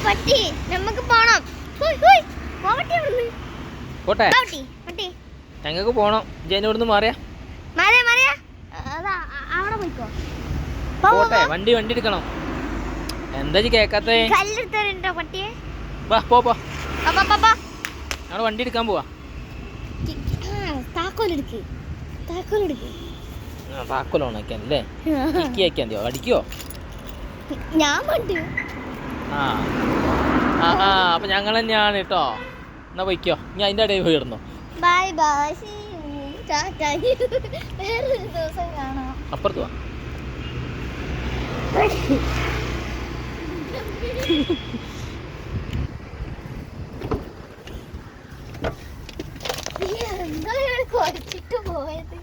പട്ടി നമുക്ക് പോണം. പോട്ടെ, ഞങ്ങൾക്ക് പോണം. ജനോടുന്ന് മാറിയാ പോട്ടെ. വണ്ടി എടുക്കണം. എന്താ കേക്കാത്തേ? വാ പോ. ഞങ്ങള് വണ്ടി എടുക്കാൻ പോവാ. താക്കോൽ ഓണാക്കിയാണല്ലേ? അടിക്കോ? അപ്പൊ ഞങ്ങൾ തന്നെയാണ് കേട്ടോ. എന്നാ പോയിക്കോ. ഞാൻ അതിന്റെ ഇടയിൽ പോയി ഇടുന്നു. ബൈ ബൈ, വേറൊരു ദിവസം കാണാം. അപ്പുറത്ത് വാ. കൊച്ചിട്ട് പോയത്